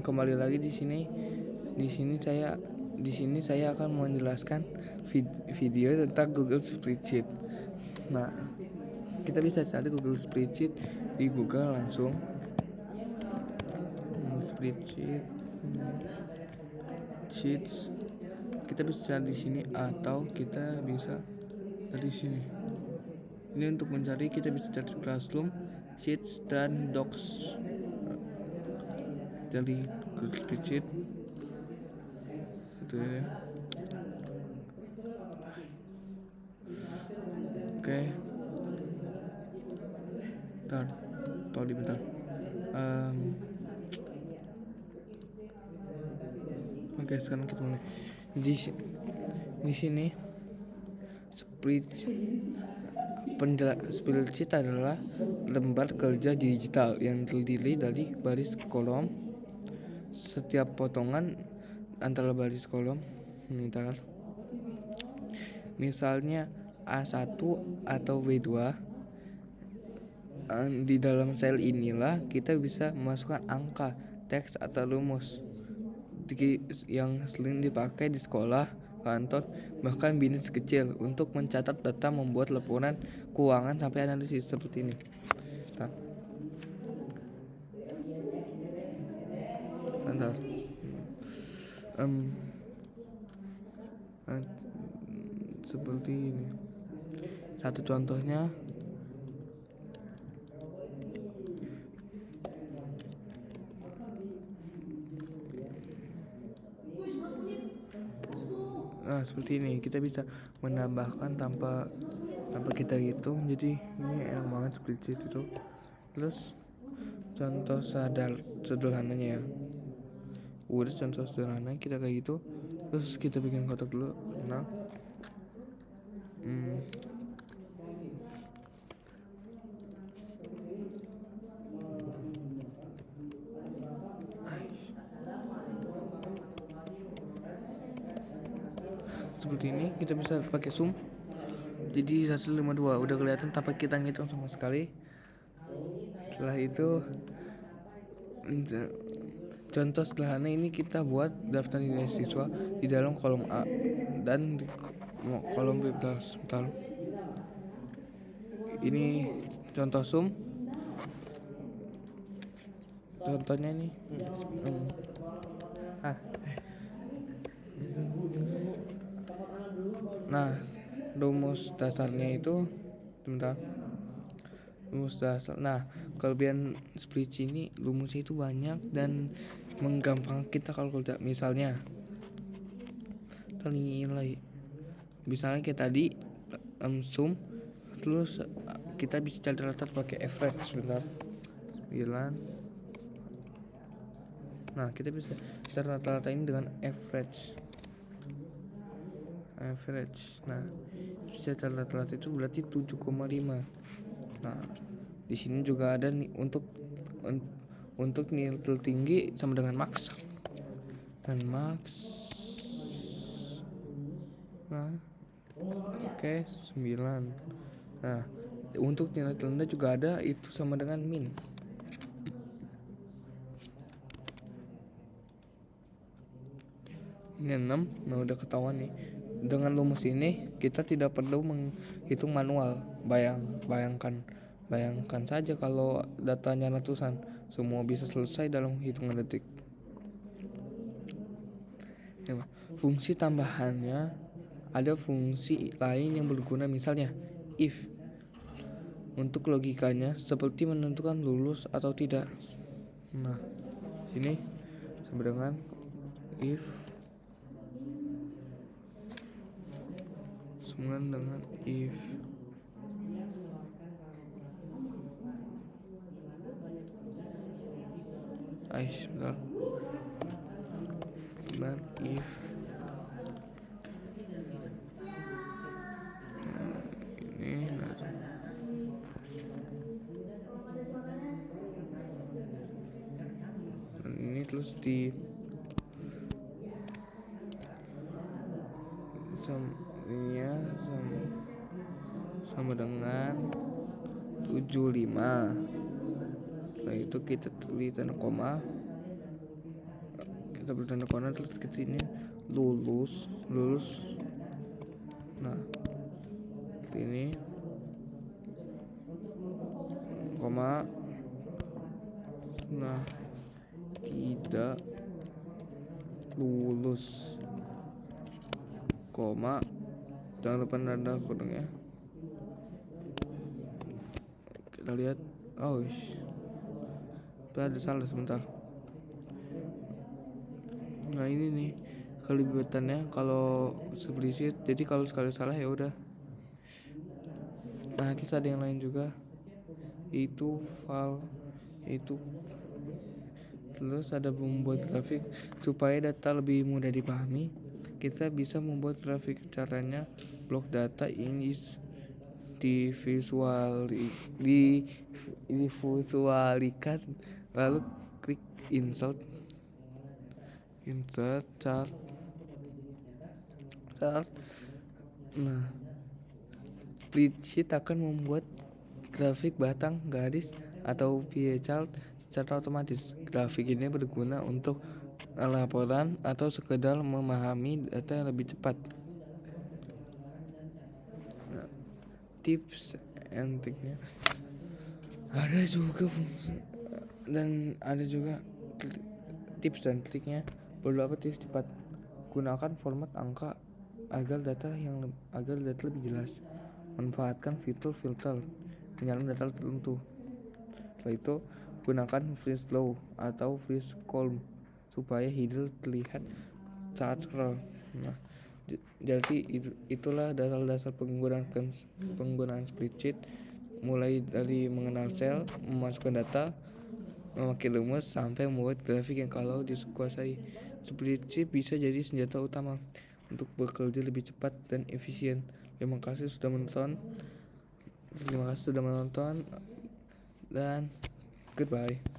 kembali lagi di sini saya akan menjelaskan video tentang Google Spreadsheet. Nah, kita bisa cari Google Spreadsheet di Google langsung. Spreadsheet sheets. Kita bisa cari di sini atau kita bisa dari sini. Ini untuk mencari kita bisa cari Classroom, Sheets dan Docs. Dari Google Spreadsheet itu ya. Oke. Bentar. Oke, sekarang kita mulai. Di sini spreadsheet adalah lembar kerja digital yang terdiri dari baris kolom. Setiap potongan antara baris kolom misalnya A1 atau W2. Di dalam sel inilah kita bisa memasukkan angka, teks atau rumus yang sering dipakai di sekolah, kantor, bahkan bisnis kecil untuk mencatat data, membuat laporan keuangan sampai analisis seperti ini. Seperti ini. Satu contohnya seperti ini. Kita bisa menambahkan tanpa kita hitung. Jadi ini enak banget spreadsheet itu. Terus contoh sederhananya ya. Udah contoh sederhana kita kayak gitu. Terus kita bikin kotak dulu. Seperti ini kita bisa pakai zoom. Jadi 152 udah kelihatan tanpa kita ngitung sama sekali. Setelah itu contoh sederhana ini kita buat daftar nilai siswa di dalam kolom A dan di kolom B. Bentar. Ini contoh zoom. Contohnya nih. Nah, rumus dasarnya itu rumus dasar. Nah, kelebihan spreadsheet ini rumusnya itu banyak dan menggampangkan kita kalau kerja. Misalnya nilai, misalnya kayak tadi sum, terus kita bisa cari rata pakai average. Sebentar, 9. Nah, kita bisa cari rata-rata ini dengan average. Nah, bisa cari rata-rata itu berarti 7,5. Nah, di sini juga ada nih untuk nilai tertinggi sama dengan max. Dan max. Nah, oke, 9. Nah, untuk nilai terendah juga ada, itu sama dengan min. Ini 6. Nah, udah ketahuan nih. Dengan rumus ini kita tidak perlu menghitung manual. Bayangkan saja kalau datanya ratusan, semua bisa selesai dalam hitungan detik. Fungsi tambahannya, ada fungsi lain yang berguna, misalnya if. Untuk logikanya seperti menentukan lulus atau tidak. Nah, ini sama dengan if sama dengan if. Bentar. Dan if ini ini terus di sama dengan 75. Nah, itu kita tulis tanda koma. kita bertanda koma terus kita ini lulus. Nah ini koma, nah tidak lulus, koma, jangan lupa tanda kurung ya. Kita lihat, oh ada salah sebentar. Nah ini nih kelibatannya kalau eksplisit, jadi kalau sekali salah ya udah. Nah terus ada yang lain juga, itu file itu. Terus ada membuat grafik supaya data lebih mudah dipahami. Kita bisa membuat grafik, caranya blok data ini divisualikan, lalu klik insert chart. Nah spreadsheet akan membuat grafik batang, garis, atau pie chart secara otomatis. Grafik ini berguna untuk laporan atau sekedar memahami data yang lebih cepat. Nah, tips and triknya ada juga fungsi dan ada juga tips dan triknya. Beberapa tips cepat: gunakan format angka agar data lebih jelas. Manfaatkan fitur filter penyalin data tertentu. Setelah itu gunakan freeze row atau freeze column supaya header terlihat saat scroll. Nah, jadi itulah dasar-dasar penggunaan spreadsheet, mulai dari mengenal sel, memasukkan data, memakai rumus, sampai membuat grafik yang kalau dikuasai. Spreadsheet bisa jadi senjata utama untuk bekerja lebih cepat dan efisien. Terima kasih sudah menonton dan goodbye.